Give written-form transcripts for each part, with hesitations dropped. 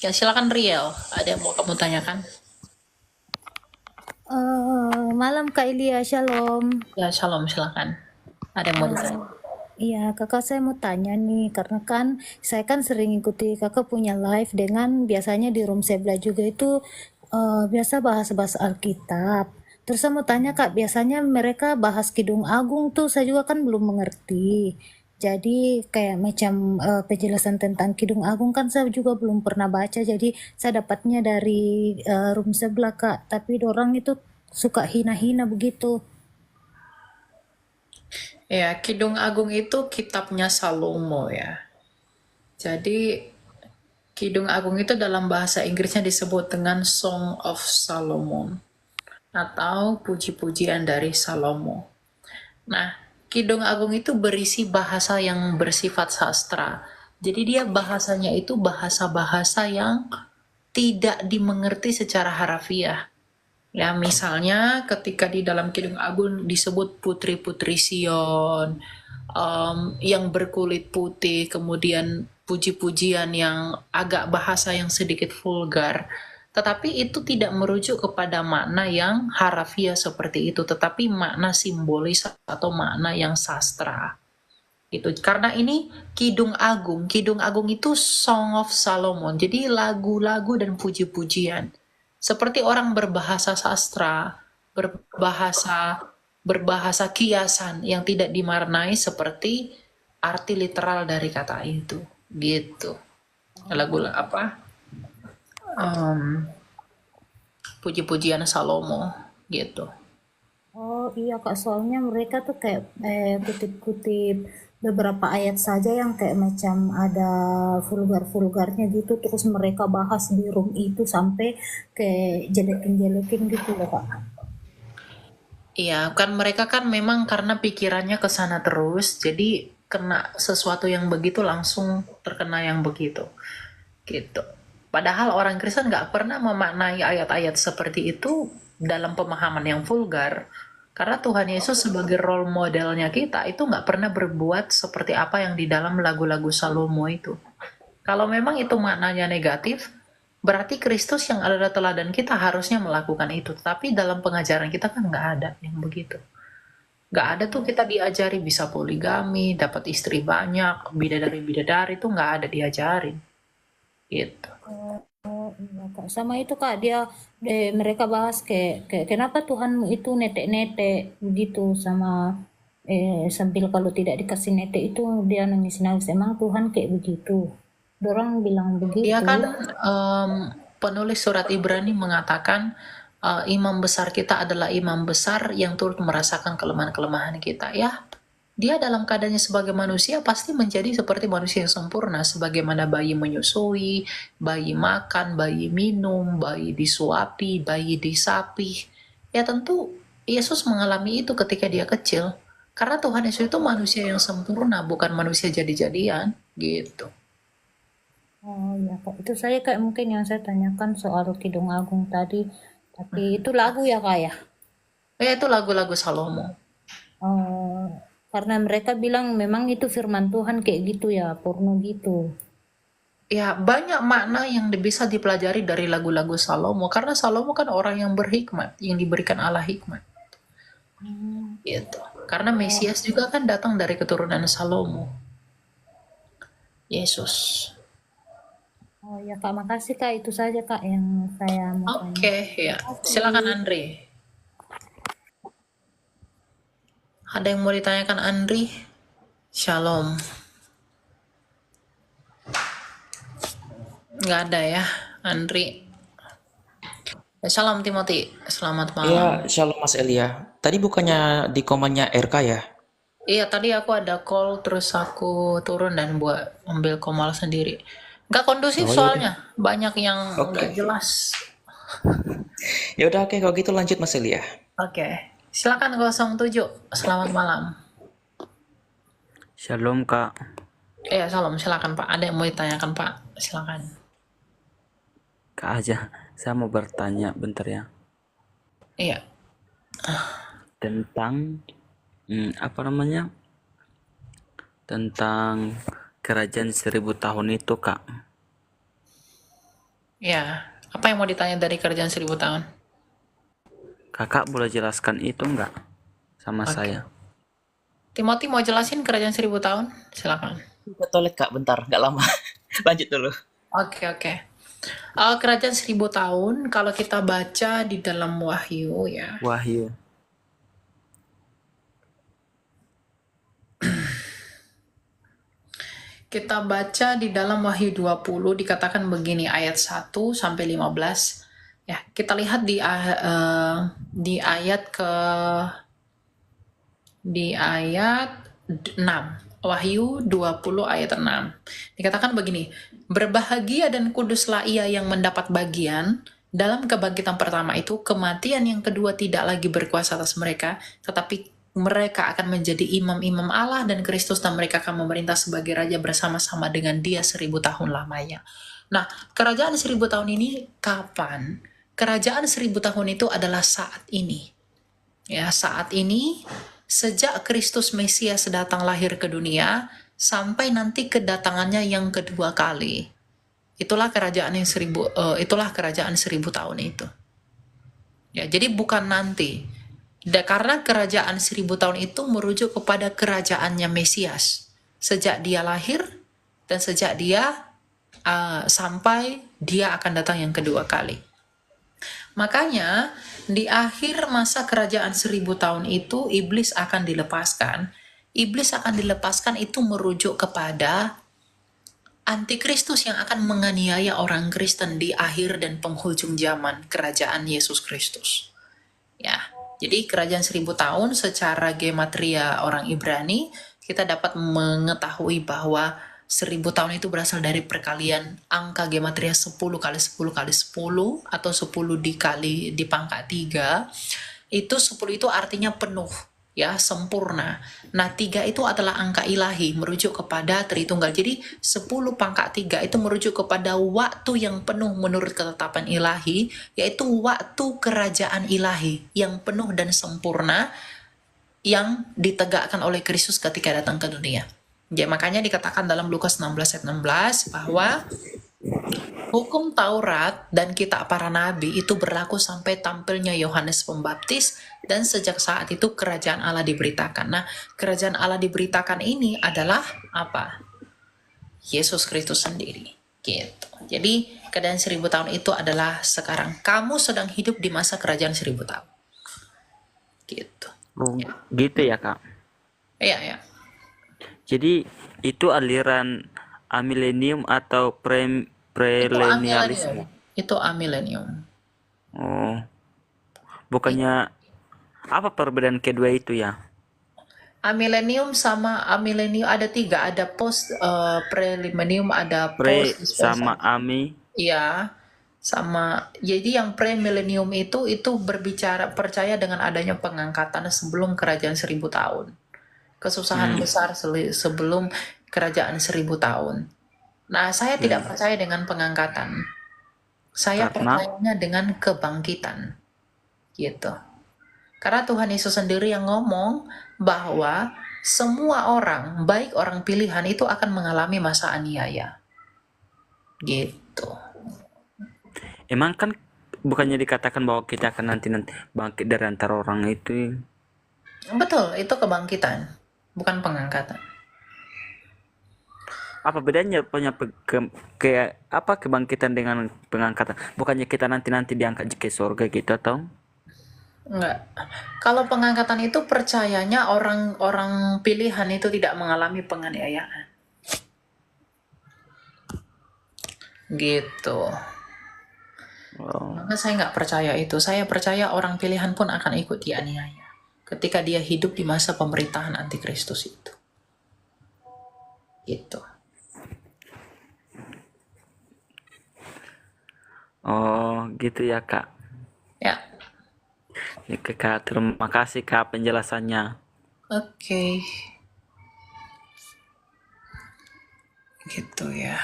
Ya silakan Riel, ada yang mau kamu tanyakan? Malam Kak Ilia, Shalom. Ya Shalom, silakan. Ada yang mau Eh, ditanya? iya, Kakak saya mau tanya nih, karena kan saya kan sering ikuti Kakak punya live dengan biasanya di Room Sebla juga itu biasa bahas-bahas Alkitab. Terus saya mau tanya Kak, biasanya mereka bahas Kidung Agung tuh saya juga kan belum mengerti. Jadi kayak macam penjelasan tentang Kidung Agung kan saya juga belum pernah baca. Jadi saya dapatnya dari Room Sebelah Kak, tapi dorang itu suka hina-hina begitu. Ya, Kidung Agung itu kitabnya Salomo ya. Jadi Kidung Agung itu dalam bahasa Inggrisnya disebut dengan Song of Solomon atau puji-pujian dari Salomo. Nah, Kidung Agung itu berisi bahasa yang bersifat sastra. Jadi dia bahasanya itu bahasa-bahasa yang tidak dimengerti secara harafiah. Ya, misalnya ketika di dalam Kidung Agung disebut putri-putri Sion, yang berkulit putih, kemudian puji-pujian yang agak bahasa yang sedikit vulgar. Tetapi itu tidak merujuk kepada makna yang harafiah seperti itu, tetapi makna simbolis atau makna yang sastra. Gitu. Karena ini Kidung Agung. Kidung Agung itu Song of Solomon. Jadi lagu-lagu dan puji-pujian. Seperti orang berbahasa sastra, berbahasa berbahasa kiasan yang tidak dimaknai seperti arti literal dari kata itu. Gitu. Lagu apa? Puji-pujian Salomo gitu. Oh iya Kak, soalnya mereka tuh kayak kutip-kutip beberapa ayat saja yang kayak macam ada vulgar-vulgarnya gitu, terus mereka bahas di room itu sampai kayak jelekin-jelekin gitu loh Kak. Iya, kan mereka kan memang karena pikirannya ke sana terus, jadi kena sesuatu yang begitu langsung terkena yang begitu, gitu. Padahal orang Kristen nggak pernah memaknai ayat-ayat seperti itu dalam pemahaman yang vulgar. Karena Tuhan Yesus sebagai role modelnya kita itu nggak pernah berbuat seperti apa yang di dalam lagu-lagu Salomo itu. Kalau memang itu maknanya negatif, berarti Kristus yang adalah teladan kita harusnya melakukan itu. Tapi dalam pengajaran kita kan nggak ada yang begitu. Nggak ada tuh kita diajari bisa poligami, dapat istri banyak, bidadari-bidadari itu nggak ada diajarin. Gitu. Oh iya Kak, sama itu Kak dia mereka bahas kayak kenapa Tuhanmu itu netek-netek begitu sama sambil kalau tidak dikasih netek itu dia nangis-nangis. Emang Tuhan kayak begitu. Dorang bilang Dia begitu. kan em, penulis surat Ibrani mengatakan imam besar kita adalah imam besar yang turut merasakan kelemahan-kelemahan kita. Ya, dia dalam keadaannya sebagai manusia pasti menjadi seperti manusia yang sempurna, sebagaimana bayi menyusui, bayi makan, bayi minum, bayi disuapi, bayi disapi. Ya tentu Yesus mengalami itu ketika dia kecil. Karena Tuhan Yesus itu manusia yang sempurna, bukan manusia jadi-jadian, gitu. Oh iya Kak, itu saya kayak mungkin yang saya tanyakan soal Kidung Agung tadi. Tapi itu lagu ya Kak ya? Ya itu lagu-lagu Salomo. Oh, karena mereka bilang memang itu firman Tuhan kayak gitu ya, porno gitu. Ya, banyak makna yang bisa dipelajari dari lagu-lagu Salomo karena Salomo kan orang yang berhikmat, yang diberikan Allah hikmat. Hmm. Gitu. Karena Oh, Mesias juga kan datang dari keturunan Salomo, Yesus. oh ya Kak, makasih Kak. Itu saja Kak yang saya mau tanya. Oke, ya. Silakan Makasih. Andri. Ada yang mau ditanyakan Andri? Shalom. Nggak ada ya, Andri. Salam Timothy. Selamat Iya, malam. Shalom Mas Elia. Tadi bukannya di komannya RK ya? Iya, tadi aku ada call terus aku turun dan buat ambil komal sendiri. Nggak kondusif Oh ya udah. soalnya, banyak yang nggak Oke. jelas. Ya udah oke kalau gitu lanjut Mas Elia. Oke, silakan 07. Selamat malam. Shalom Kak, Iya, salam. Silakan Pak. Ada yang mau ditanyakan Pak? Silakan. Kak aja. Saya mau bertanya bentar ya Iya. tentang apa namanya? Tentang kerajaan 1000 tahun itu Kak. Ya, apa yang mau ditanya dari kerajaan 1000 tahun? Kakak boleh jelaskan itu enggak sama Oke. saya? Timothy mau jelasin kerajaan 1000 tahun? Silakan. Ke toilet Kak, bentar, nggak lama. Lanjut dulu. Oke, oke. Kerajaan 1000 tahun, kalau kita baca di dalam Wahyu ya. Wahyu. Kita baca di dalam Wahyu 20 dikatakan begini ayat 1 sampai 15. Ya, kita lihat di ayat di ayat 6. Wahyu 20 ayat 6. Dikatakan begini, berbahagia dan kuduslah ia yang mendapat bagian dalam kebangkitan pertama itu, kematian yang kedua tidak lagi berkuasa atas mereka, tetapi mereka akan menjadi imam-imam Allah dan Kristus, dan mereka akan memerintah sebagai raja bersama-sama dengan dia 1000 tahun lamanya. Nah, kerajaan 1000 tahun ini kapan? Kerajaan 1000 tahun itu adalah saat ini. Ya, saat ini, sejak Kristus Mesias datang lahir ke dunia, sampai nanti kedatangannya yang kedua kali. Itulah kerajaan kerajaan 1000 tahun itu. Ya, jadi bukan nanti. Karena kerajaan 1000 tahun itu merujuk kepada kerajaannya Mesias. Sejak dia lahir dan sejak dia sampai dia akan datang yang kedua kali. Makanya di akhir masa kerajaan 1000 tahun itu iblis akan dilepaskan. Iblis akan dilepaskan itu merujuk kepada antikristus yang akan menganiaya orang Kristen di akhir dan penghujung zaman kerajaan Yesus Kristus. Ya, jadi kerajaan 1000 tahun secara gematria orang Ibrani, kita dapat mengetahui bahwa 1000 tahun itu berasal dari perkalian angka gematria 10 kali 10 kali 10 atau 10 dikali di pangkat 3. Itu 10 itu artinya penuh, ya, sempurna. Nah, 3 itu adalah angka ilahi, merujuk kepada Tritunggal. Jadi 10 pangkat 3 itu merujuk kepada waktu yang penuh menurut ketetapan ilahi, yaitu waktu kerajaan ilahi yang penuh dan sempurna yang ditegakkan oleh Kristus ketika datang ke dunia. Ya, makanya dikatakan dalam Lukas 16 ayat 16 bahwa hukum Taurat dan kitab para nabi itu berlaku sampai tampilnya Yohanes Pembaptis, dan sejak saat itu kerajaan Allah diberitakan. Nah, kerajaan Allah diberitakan ini adalah apa? Yesus Kristus sendiri. Gitu. Jadi, keadaan 1000 tahun itu adalah sekarang. Kamu sedang hidup di masa kerajaan 1000 tahun. Gitu. Oh, gitu ya, Kak. Iya, ya. Jadi itu aliran amilenium atau premilenialisme. Itu amilenium. Oh, bukannya apa perbedaan kedua itu ya? Amilenium sama amilenium ada 3, ada post premilenium, ada Pre post sama ami. Iya, sama. Jadi yang premilenium itu berbicara percaya dengan adanya pengangkatan sebelum kerajaan 1000 tahun. Kesusahan besar sebelum kerajaan 1000 tahun. Nah, saya tidak percaya dengan pengangkatan. Saya Karena? percayanya dengan kebangkitan. Gitu. Karena Tuhan Yesus sendiri yang ngomong bahwa semua orang, baik orang pilihan, itu akan mengalami masa aniaya. Gitu. Emang kan bukannya dikatakan bahwa kita akan nanti bangkit dari antara orang itu? Betul, itu kebangkitan, bukan pengangkatan. Apa bedanya punya kebangkitan dengan pengangkatan? Bukannya kita nanti diangkat ke surga gitu atau? Enggak. Kalau pengangkatan itu percayanya orang-orang pilihan itu tidak mengalami penganiayaan. Gitu. Maka saya nggak percaya itu. Saya percaya orang pilihan pun akan ikut dianiaya ketika dia hidup di masa pemerintahan antikristus itu. Gitu. Oh, gitu ya, Kak. Ya. Ya, Kak, terima kasih, Kak, penjelasannya. Oke. Gitu ya.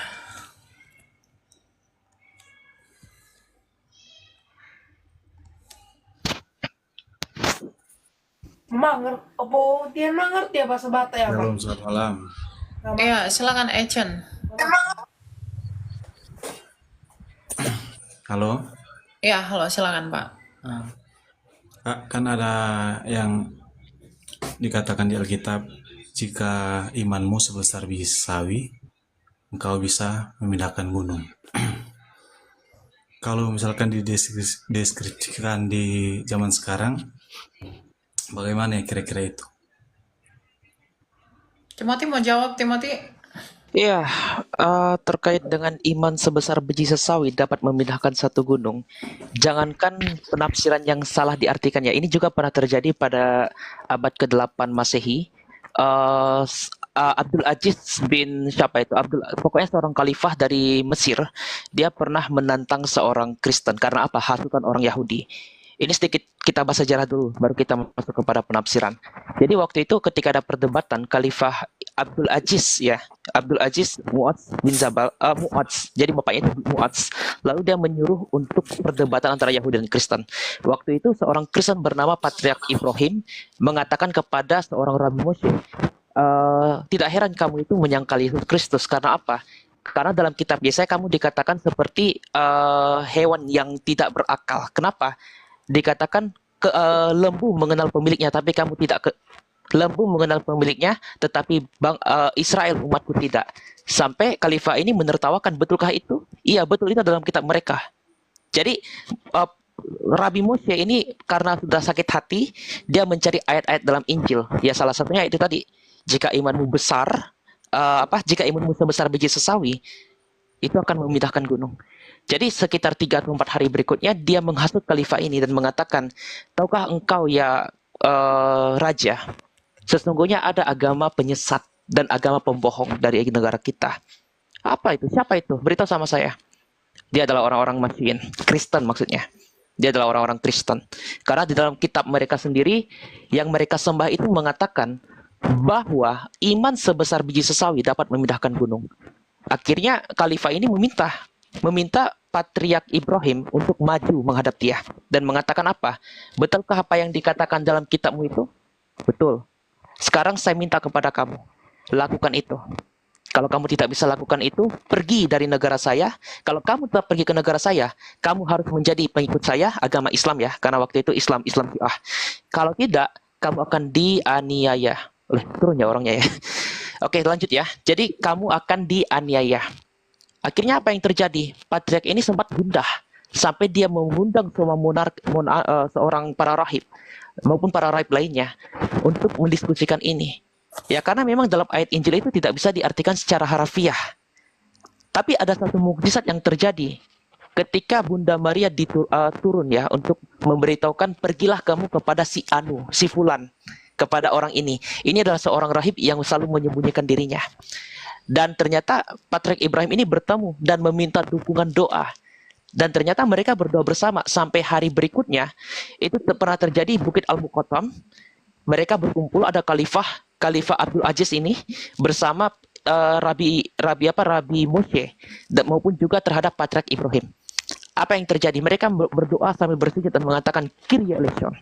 Dia ngerti ya bahasa Batak ya, Bang? Shalom, selamat malam. Ya, silakan Echen. Halo, Ya, halo, silakan Pak. Kak, kan ada yang dikatakan di Alkitab, jika imanmu sebesar biji sawi, engkau bisa memindahkan gunung. Kalau misalkan dideskripsikan di zaman sekarang, bagaimana ya kira-kira itu? Timothy mau jawab, Timothy? Iya, terkait dengan iman sebesar biji sesawi dapat memindahkan satu gunung. Jangankan penafsiran yang salah diartikan ya, ini juga pernah terjadi pada abad ke-8 Masehi. Abdul Aziz bin siapa itu? Pokoknya seorang khalifah dari Mesir. Dia pernah menantang seorang Kristen karena apa? Hasutan orang Yahudi. Ini sedikit kita bahas sejarah dulu, baru kita masuk kepada penafsiran. Jadi waktu itu ketika ada perdebatan Khalifah Abdul Aziz ya, Abdul Aziz Mu'adz bin Jabal, Mu'adz. Jadi bapaknya itu Mu'adz. Lalu dia menyuruh untuk perdebatan antara Yahudi dan Kristen. Waktu itu seorang Kristen bernama Patriark Ibrahim mengatakan kepada seorang Rabi Moshe, tidak heran kamu itu menyangkal Yesus Kristus karena apa? Karena dalam kitab Yesaya kamu dikatakan seperti hewan yang tidak berakal. Kenapa? Dikatakan lembu mengenal pemiliknya, tapi kamu tidak lembu mengenal pemiliknya, tetapi Israel umatku tidak. Sampai khalifah ini menertawakan, betulkah itu? Iya, betul, itu dalam kitab mereka. Jadi uh, Rabi Moshe ini karena sudah sakit hati, dia mencari ayat-ayat dalam Injil. Ya salah satunya itu tadi, jika imanmu besar, jika imanmu sebesar biji sesawi, itu akan memindahkan gunung. Jadi sekitar 3 atau 4 hari berikutnya dia menghasut khalifah ini dan mengatakan, tahukah engkau ya raja, sesungguhnya ada agama penyesat dan agama pembohong dari negara kita. Apa itu? Siapa itu? Beritahu sama saya. Dia adalah orang-orang Masihin, Kristen maksudnya. Dia adalah orang-orang Kristen. Karena di dalam kitab mereka sendiri, yang mereka sembah itu mengatakan bahwa iman sebesar biji sesawi dapat memindahkan gunung. Akhirnya khalifah ini meminta Patriark Ibrahim untuk maju menghadap dia dan mengatakan apa? Betulkah apa yang dikatakan dalam kitabmu itu? Betul. Sekarang saya minta kepada kamu, lakukan itu. Kalau kamu tidak bisa lakukan itu, pergi dari negara saya. Kalau kamu tetap pergi ke negara saya, kamu harus menjadi pengikut saya, agama Islam ya, karena waktu itu Islam Syiah. Kalau tidak, kamu akan dianiaya. Turun ya orangnya ya. Oke, lanjut ya. Jadi kamu akan dianiaya. Akhirnya apa yang terjadi? Patriark ini sempat gundah sampai dia mengundang semua seorang para rahib maupun para rahib lainnya untuk mendiskusikan ini. Ya karena memang dalam ayat Injil itu tidak bisa diartikan secara harafiah. Tapi ada satu mukjizat yang terjadi ketika Bunda Maria turun ya untuk memberitahukan, pergilah kamu kepada si Anu, si Fulan, kepada orang ini. Ini adalah seorang rahib yang selalu menyembunyikan dirinya. Dan ternyata Patriark Ibrahim ini bertemu dan meminta dukungan doa. Dan ternyata mereka berdoa bersama sampai hari berikutnya. Itu pernah terjadi Bukit Al-Muqattam. Mereka berkumpul, ada Khalifah Abdul Aziz ini bersama Rabi Moshe maupun juga terhadap Patriark Ibrahim. Apa yang terjadi? Mereka berdoa sambil bersujud dan mengatakan Kyrie eleison.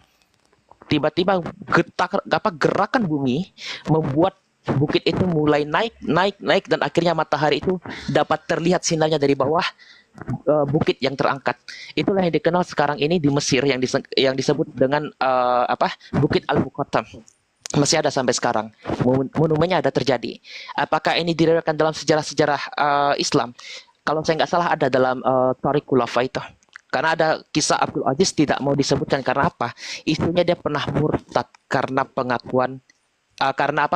Tiba-tiba gerakan bumi membuat bukit itu mulai naik dan akhirnya matahari itu dapat terlihat sinarnya dari bawah bukit yang terangkat. Itulah yang dikenal sekarang ini di Mesir yang disebut dengan Bukit Al-Muqattam. Masih ada sampai sekarang. Monumennya ada terjadi. Apakah ini diriwayatkan dalam sejarah-sejarah Islam? Kalau saya nggak salah ada dalam Tariq Khulafa itu. Karena ada kisah Abdul Aziz tidak mau disebutkan karena apa? Isunya dia pernah murtad karena pengakuan karena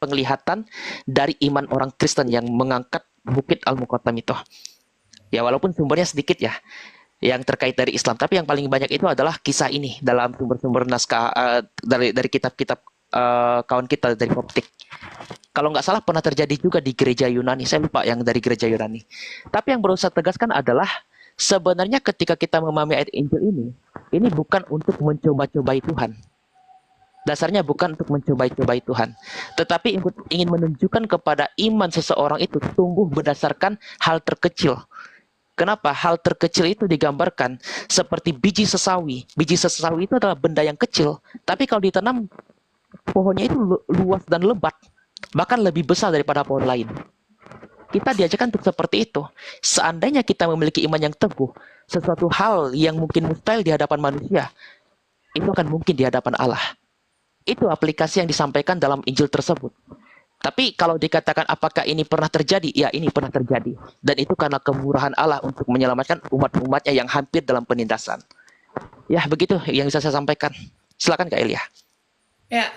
penglihatan dari iman orang Kristen yang mengangkat Bukit Al-Muqattam itu. Ya walaupun sumbernya sedikit ya yang terkait dari Islam, tapi yang paling banyak itu adalah kisah ini dalam sumber-sumber naskah dari kitab-kitab kawan kita dari Koptik. Kalau nggak salah pernah terjadi juga di gereja Yunani, saya lupa yang dari gereja Yunani. Tapi yang perlu saya tegaskan adalah sebenarnya ketika kita memahami ayat Injil ini bukan untuk mencoba-cobai Tuhan. Dasarnya bukan untuk mencobai-cobai Tuhan, tetapi ingin menunjukkan kepada iman seseorang itu tumbuh berdasarkan hal terkecil. Kenapa? Hal terkecil itu digambarkan seperti biji sesawi. Biji sesawi itu adalah benda yang kecil, tapi kalau ditanam pohonnya itu luas dan lebat, bahkan lebih besar daripada pohon lain. Kita diajarkan untuk seperti itu. Seandainya kita memiliki iman yang teguh, sesuatu hal yang mungkin mustahil di hadapan manusia, itu akan mungkin di hadapan Allah. Itu aplikasi yang disampaikan dalam Injil tersebut. Tapi kalau dikatakan apakah ini pernah terjadi? Ya, ini pernah terjadi. Dan itu karena kemurahan Allah untuk menyelamatkan umat-umatnya yang hampir dalam penindasan. Ya, begitu yang bisa saya sampaikan. Silakan Kak Elia. Ya,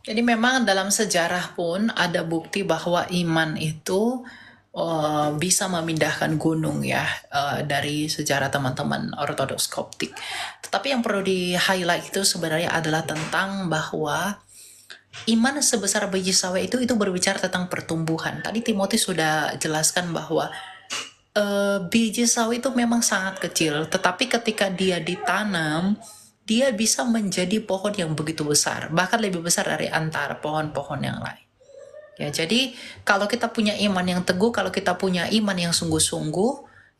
jadi memang dalam sejarah pun ada bukti bahwa iman itu bisa memindahkan gunung ya, dari sejarah teman-teman Ortodoks Koptik. Tetapi yang perlu di-highlight itu sebenarnya adalah tentang bahwa iman sebesar biji sawi itu berbicara tentang pertumbuhan. Tadi Timotius sudah jelaskan bahwa biji sawi itu memang sangat kecil, tetapi ketika dia ditanam, dia bisa menjadi pohon yang begitu besar, bahkan lebih besar dari antara pohon-pohon yang lain. Ya, jadi kalau kita punya iman yang teguh, kalau kita punya iman yang sungguh-sungguh,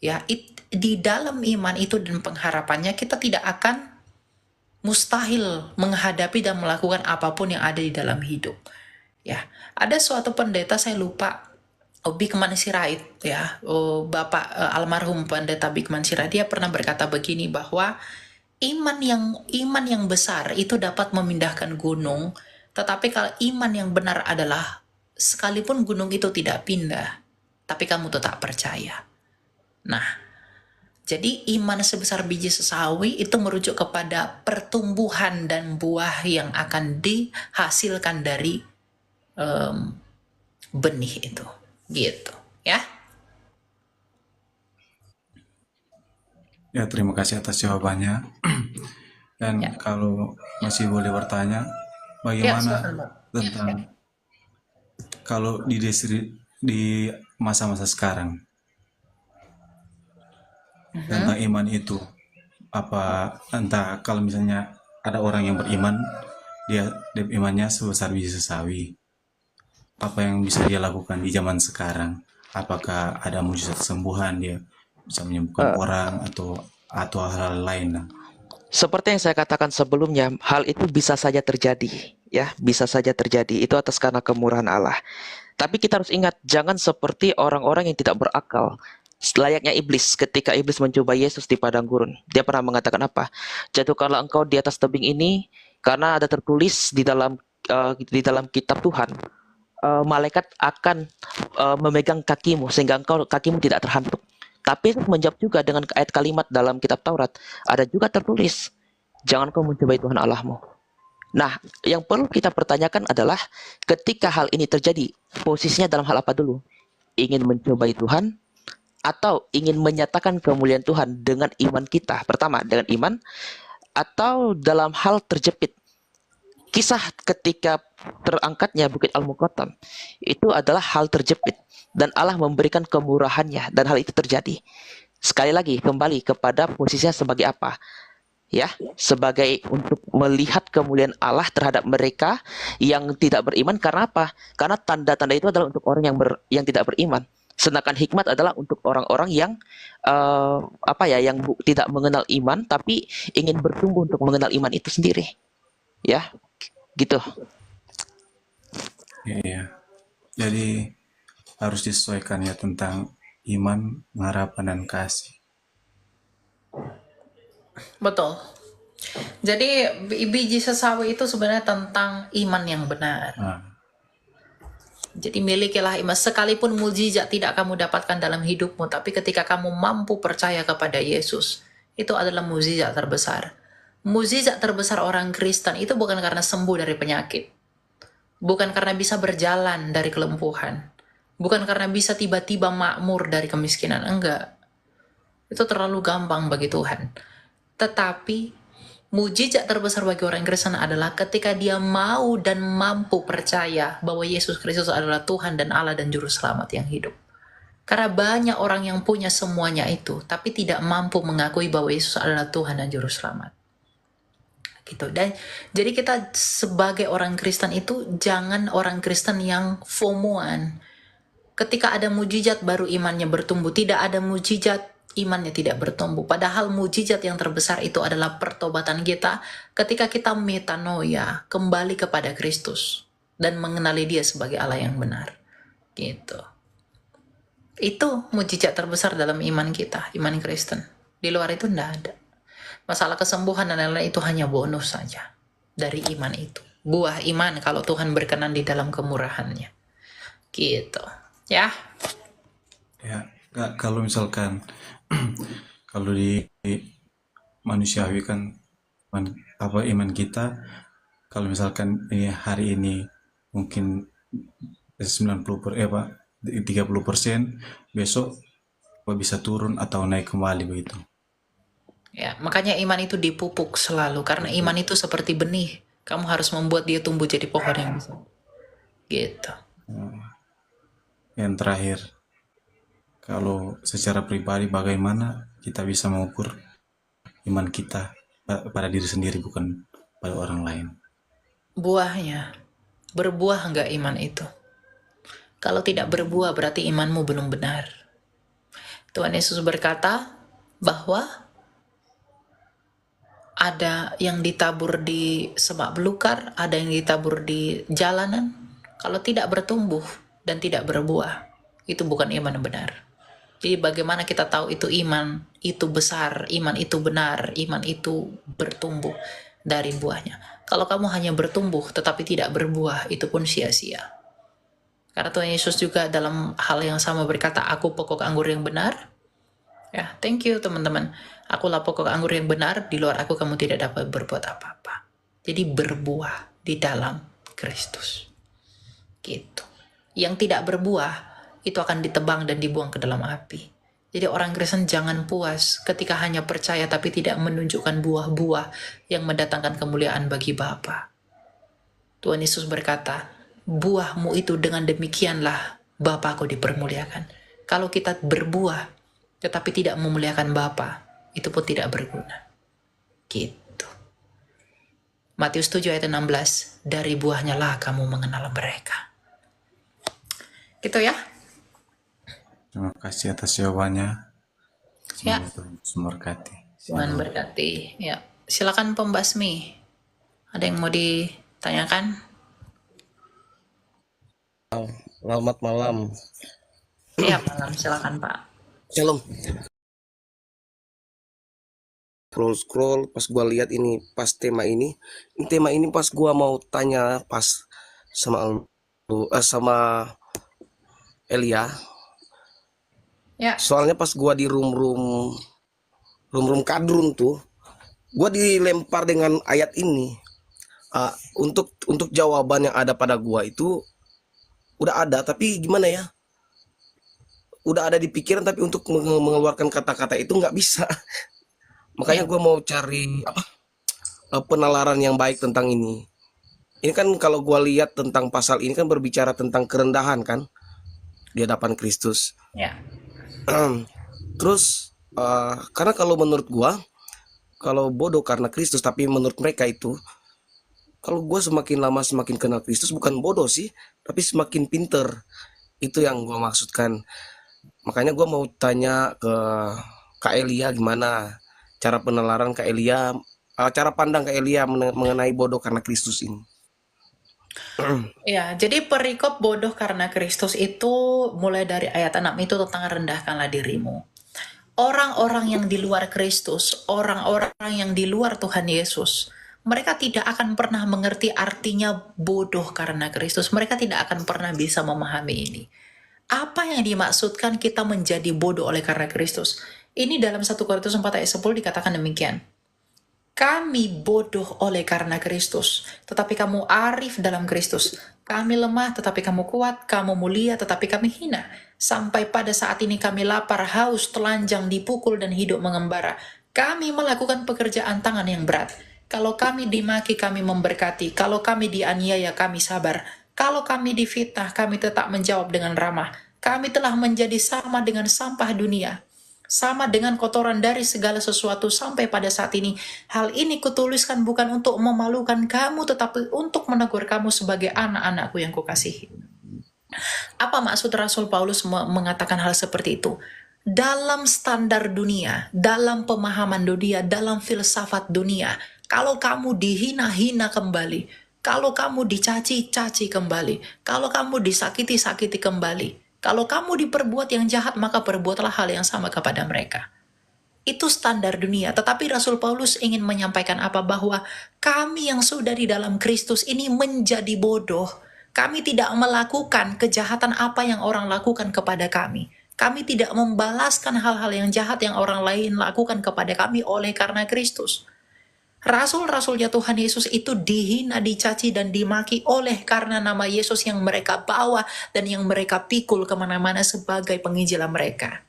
ya di dalam iman itu dan pengharapannya kita tidak akan mustahil menghadapi dan melakukan apapun yang ada di dalam hidup. Ya, ada suatu pendeta saya lupa, Bigman Sirait ya, Bapak almarhum pendeta Bigman Sirait, dia pernah berkata begini bahwa iman yang besar itu dapat memindahkan gunung, tetapi kalau iman yang benar adalah sekalipun gunung itu tidak pindah, tapi kamu tetap percaya. Nah, jadi iman sebesar biji sesawi itu merujuk kepada pertumbuhan dan buah yang akan dihasilkan dari benih itu, gitu ya. Ya, terima kasih atas jawabannya. Dan Ya. kalau masih boleh bertanya, Ya, bagaimana silakan, Mbak. tentang kalau di masa-masa sekarang tentang iman itu, apa entah kalau misalnya ada orang yang beriman, dia imannya sebesar biji sesawi, apa yang bisa dia lakukan di zaman sekarang? Apakah ada mujizat kesembuhan, dia bisa menyembuhkan orang atau hal-hal lain? Seperti yang saya katakan sebelumnya, hal itu bisa saja terjadi, ya, bisa saja terjadi. Itu atas karena kemurahan Allah. Tapi kita harus ingat, jangan seperti orang-orang yang tidak berakal. Layaknya iblis, ketika iblis mencoba Yesus di padang gurun, dia pernah mengatakan apa? Jatuhkanlah engkau di atas tebing ini, karena ada tertulis di dalam kitab Tuhan, malaikat akan memegang kakimu sehingga kakimu tidak terhantuk. Tapi Yesus menjawab juga dengan ayat kalimat dalam kitab Taurat, ada juga tertulis, jangan kau mencobai Tuhan Allahmu. Nah, yang perlu kita pertanyakan adalah ketika hal ini terjadi, posisinya dalam hal apa dulu? Ingin mencobai Tuhan atau ingin menyatakan kemuliaan Tuhan dengan iman kita? Pertama, dengan iman, atau dalam hal terjepit. Kisah ketika terangkatnya Bukit Al-Muqattam itu adalah hal terjepit dan Allah memberikan kemurahannya dan hal itu terjadi. Sekali lagi kembali kepada posisinya sebagai apa? Ya, sebagai untuk melihat kemuliaan Allah terhadap mereka yang tidak beriman. Karena apa? Karena tanda-tanda itu adalah untuk orang yang tidak beriman. Sedangkan hikmat adalah untuk orang-orang yang yang tidak mengenal iman tapi ingin bertumbuh untuk mengenal iman itu sendiri. Ya, gitu. Iya. Jadi harus disesuaikan ya tentang iman, harapan, dan kasih. Betul. Jadi biji sesawi itu sebenarnya tentang iman yang benar. Nah, Jadi milikilah iman, sekalipun mukjizat tidak kamu dapatkan dalam hidupmu, tapi ketika kamu mampu percaya kepada Yesus, itu adalah mukjizat terbesar. Mukjizat terbesar orang Kristen itu bukan karena sembuh dari penyakit, bukan karena bisa berjalan dari kelumpuhan, bukan karena bisa tiba-tiba makmur dari kemiskinan, enggak. Itu terlalu gampang bagi Tuhan. Tetapi mujizat terbesar bagi orang Kristen adalah ketika dia mau dan mampu percaya bahwa Yesus Kristus adalah Tuhan dan Allah dan Juru Selamat yang hidup. Karena banyak orang yang punya semuanya itu, tapi tidak mampu mengakui bahwa Yesus adalah Tuhan dan Juru Selamat. Gitu. Dan jadi kita sebagai orang Kristen itu jangan orang Kristen yang FOMO-an. Ketika ada mujizat baru imannya bertumbuh, tidak ada mujizat imannya tidak bertumbuh. Padahal mujizat yang terbesar itu adalah pertobatan kita ketika kita metanoia, kembali kepada Kristus dan mengenali Dia sebagai Allah yang benar. Gitu. Itu mujizat terbesar dalam iman kita, iman Kristen. Di luar itu enggak ada. Masalah kesembuhan dan lain-lain itu hanya bonus saja dari iman itu. Buah iman kalau Tuhan berkenan di dalam kemurahannya. Gitu. Ya. Ya, kalau misalkan kalau di manusiawi kan iman kita, kalau misalkan hari ini mungkin 30%, besok bisa turun atau naik kembali begitu. Ya, makanya iman itu dipupuk selalu karena iman itu seperti benih. Kamu harus membuat dia tumbuh jadi pohon yang besar. Gitu. Yang terakhir, kalau secara pribadi bagaimana kita bisa mengukur iman kita pada diri sendiri bukan pada orang lain? Buahnya. Berbuah enggak iman itu? Kalau tidak berbuah berarti imanmu belum benar. Tuhan Yesus berkata bahwa ada yang ditabur di semak belukar, ada yang ditabur di jalanan. Kalau tidak bertumbuh dan tidak berbuah, itu bukan iman yang benar. Jadi bagaimana kita tahu itu iman itu besar, iman itu benar, iman itu bertumbuh dari buahnya. Kalau kamu hanya bertumbuh tetapi tidak berbuah, itu pun sia-sia. Karena Tuhan Yesus juga dalam hal yang sama berkata, aku pokok anggur yang benar. Ya, thank you teman-teman. Akulah pokok anggur yang benar, di luar aku kamu tidak dapat berbuat apa-apa. Jadi berbuah di dalam Kristus. Gitu. Yang tidak berbuah, itu akan ditebang dan dibuang ke dalam api. Jadi orang Kristen jangan puas ketika hanya percaya tapi tidak menunjukkan buah-buah yang mendatangkan kemuliaan bagi Bapa. Tuhan Yesus berkata, buahmu itu dengan demikianlah Bapakku dipermuliakan. Kalau kita berbuah tetapi tidak memuliakan Bapa, itu pun tidak berguna. Gitu. Matius 7 ayat 16, dari buahnya lah kamu mengenal mereka. Gitu ya. Terima kasih atas jawabannya. Ya. Semoga Tuhan memberkati. Tuhan berkati. Ya. Silakan pembasmi. Ada yang mau ditanyakan? Selamat malam. Iya, malam. Silakan Pak. Shalom. Scroll pas gua lihat ini pas tema ini pas gua mau tanya pas sama sama Elia. Ya. Soalnya pas gua di room kadrun tuh, gua dilempar dengan ayat ini. Untuk jawaban yang ada pada gua itu udah ada, tapi gimana ya? Udah ada di pikiran tapi untuk mengeluarkan kata-kata itu nggak bisa. Makanya gue mau cari penalaran yang baik tentang ini. Ini kan kalau gue lihat tentang pasal ini kan berbicara tentang kerendahan kan di hadapan Kristus. Ya. Terus karena kalau menurut gue, kalau bodoh karena Kristus, tapi menurut mereka itu, kalau gue semakin lama semakin kenal Kristus, bukan bodoh sih, tapi semakin pinter. Itu yang gue maksudkan. Makanya gue mau tanya ke Kak Elia gimana cara penalaran Kak Elia, cara pandang Kak Elia mengenai bodoh karena Kristus ini. Ya, jadi perikop bodoh karena Kristus itu mulai dari ayat 6 itu tentang rendahkanlah dirimu. Orang-orang yang di luar Kristus, orang-orang yang di luar Tuhan Yesus, mereka tidak akan pernah mengerti artinya bodoh karena Kristus. Mereka tidak akan pernah bisa memahami ini. Apa yang dimaksudkan kita menjadi bodoh oleh karena Kristus? Ini dalam 1 Korintus 4 ayat 10 dikatakan demikian. Kami bodoh oleh karena Kristus, tetapi kamu arif dalam Kristus. Kami lemah, tetapi kamu kuat. Kamu mulia, tetapi kami hina. Sampai pada saat ini kami lapar, haus, telanjang, dipukul, dan hidup mengembara. Kami melakukan pekerjaan tangan yang berat. Kalau kami dimaki, kami memberkati. Kalau kami dianiaya, kami sabar. Kalau kami difitnah, kami tetap menjawab dengan ramah. Kami telah menjadi sama dengan sampah dunia, sama dengan kotoran dari segala sesuatu sampai pada saat ini. Hal ini kutuliskan bukan untuk memalukan kamu, tetapi untuk menegur kamu sebagai anak-anakku yang kukasihi. Apa maksud Rasul Paulus mengatakan hal seperti itu? Dalam standar dunia, dalam pemahaman dunia, dalam filsafat dunia, kalau kamu dihina-hina kembali, kalau kamu dicaci-caci kembali, kalau kamu disakiti-sakiti kembali, Kalau kamu diperbuat yang jahat, maka perbuatlah hal yang sama kepada mereka. Itu standar dunia. Tetapi Rasul Paulus ingin menyampaikan apa? Bahwa kami yang sudah di dalam Kristus ini menjadi bodoh. Kami tidak melakukan kejahatan apa yang orang lakukan kepada kami. Kami tidak membalaskan hal-hal yang jahat yang orang lain lakukan kepada kami oleh karena Kristus. Rasul-rasulnya Tuhan Yesus itu dihina, dicaci, dan dimaki oleh karena nama Yesus yang mereka bawa dan yang mereka pikul kemana-mana sebagai penginjilan mereka.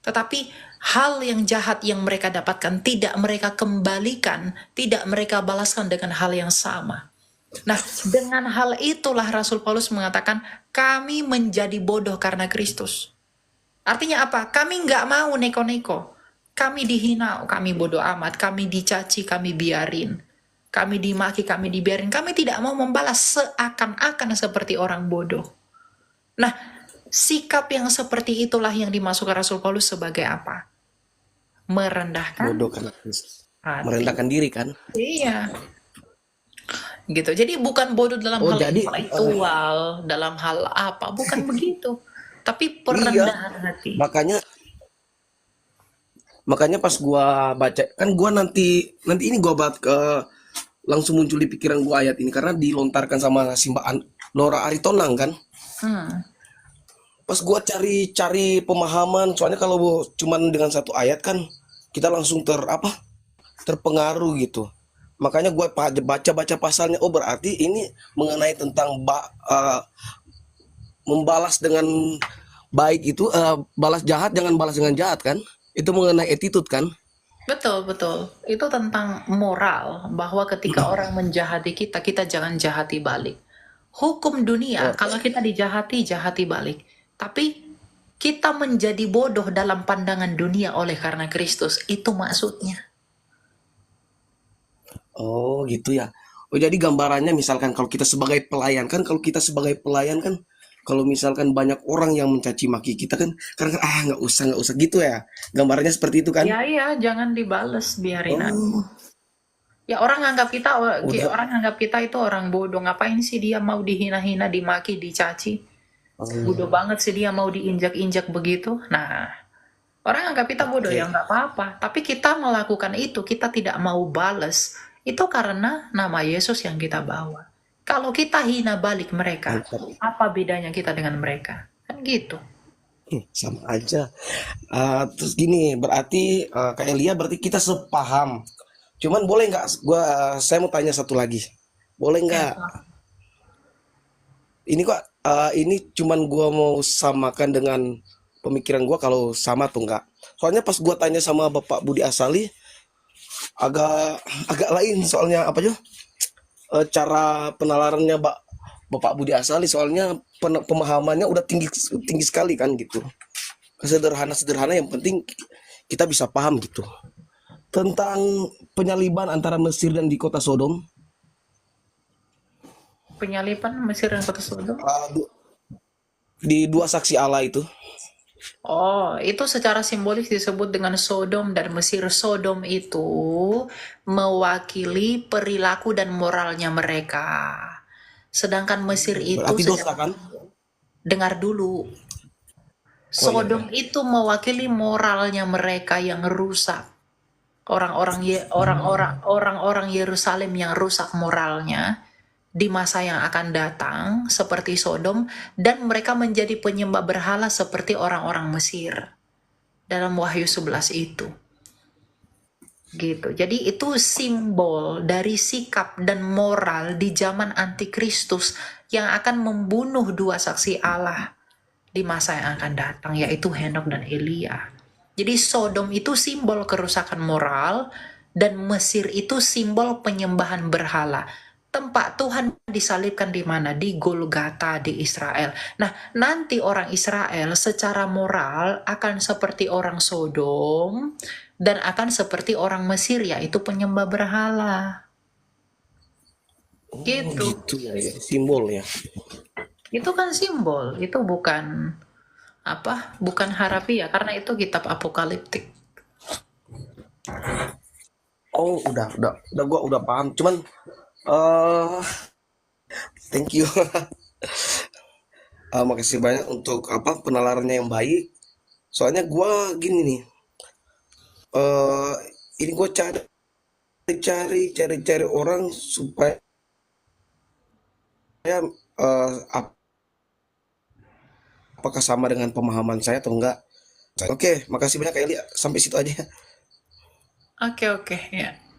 Tetapi hal yang jahat yang mereka dapatkan tidak mereka kembalikan, tidak mereka balaskan dengan hal yang sama. Nah, dengan hal itulah Rasul Paulus mengatakan, kami menjadi bodoh karena Kristus. Artinya apa? Kami nggak mau neko-neko. Kami dihina, kami bodoh amat, kami dicaci, kami biarin. Kami dimaki, kami dibiarin. Kami tidak mau membalas seakan-akan seperti orang bodoh. Nah, sikap yang seperti itulah yang dimasukkan Rasul Paulus sebagai apa? Merendahkan Bodoh karena Kristus. hati. Merendahkan diri kan? Iya. Gitu. Jadi bukan bodoh dalam Oh, hal jadi intelektual, dalam hal apa, bukan begitu. Tapi iya, perendahan hati. makanya pas gua baca kan gua nanti ini gua langsung muncul di pikiran gua ayat ini karena dilontarkan sama Nora Aritonang kan. Hmm. Pas gua cari pemahaman, soalnya kalau cuman dengan satu ayat kan kita langsung terpengaruh gitu. Makanya gua baca pasalnya, oh berarti ini mengenai tentang membalas dengan baik itu, balas jahat jangan balas dengan jahat kan? Itu mengenai attitude kan? Betul, betul. Itu tentang moral, bahwa ketika orang menjahati kita, kita jangan jahati balik. Hukum dunia, Oh, kalau kita dijahati, jahati balik. Tapi kita menjadi bodoh dalam pandangan dunia oleh karena Kristus. Itu maksudnya. oh gitu ya. Oh jadi gambarannya misalkan kalau kita sebagai pelayan kan, kalau misalkan banyak orang yang mencaci maki kita kan, karena nggak usah gitu ya. Gambarannya seperti itu kan? Ya, jangan dibales, biarin aja. Oh, Ya orang anggap udah. kita itu orang bodoh. Ngapain sih dia mau dihina-hina, dimaki, dicaci? Bodoh Oh, banget sih dia mau diinjak-injak begitu. Nah, orang anggap kita bodoh, ya oke. nggak apa-apa. Tapi kita melakukan itu, kita tidak mau bales. Itu karena nama Yesus yang kita bawa. Kalau kita hina balik mereka, Mantap. apa bedanya kita dengan mereka? Kan gitu. Sama aja. Terus gini, berarti Kak Elia berarti kita sepaham. Cuman boleh nggak saya mau tanya satu lagi. Boleh Ya, nggak? Ini kok ini cuman gua mau samakan dengan pemikiran gua kalau sama tuh nggak. Soalnya pas gua tanya sama Bapak Budi Asali agak agak lain soalnya apa aja cara penalarannya Bapak Budi Asali soalnya pemahamannya udah tinggi tinggi sekali kan gitu. Sederhana yang penting kita bisa paham gitu. Tentang penyaliban antara Mesir dan di kota Sodom, penyalipan Mesir dan kota Sodom. di dua saksi Allah itu. Oh, itu secara simbolis disebut dengan Sodom dan Mesir. Sodom itu mewakili perilaku dan moralnya mereka. Sedangkan Mesir itu Berarti dosa kan? dengar dulu. Oh iya, Sodom itu mewakili moralnya mereka yang rusak. Orang-orang Yerusalem yang rusak moralnya di masa yang akan datang seperti Sodom, dan mereka menjadi penyembah berhala seperti orang-orang Mesir dalam Wahyu 11 itu. Gitu. Jadi itu simbol dari sikap dan moral di zaman antikristus yang akan membunuh dua saksi Allah di masa yang akan datang, yaitu Henok dan Elia. Jadi Sodom itu simbol kerusakan moral dan Mesir itu simbol penyembahan berhala. Tempat Tuhan disalibkan di mana? Di Golgata di Israel. Nah, nanti orang Israel secara moral akan seperti orang Sodom dan akan seperti orang Mesir, yaitu penyembah berhala. Oh Gitu. gitu ya, simbol ya. Itu kan simbol, itu bukan harafiah, karena itu kitab apokaliptik. Oh gua udah paham. Cuman thank you. Makasih banyak untuk penalarannya yang baik. Soalnya gua gini nih, eh ini gua cari orang supaya ap- apakah sama dengan pemahaman saya atau enggak. Oke, makasih banyak Kak Eli. Sampai situ aja. Oke, oke, ya.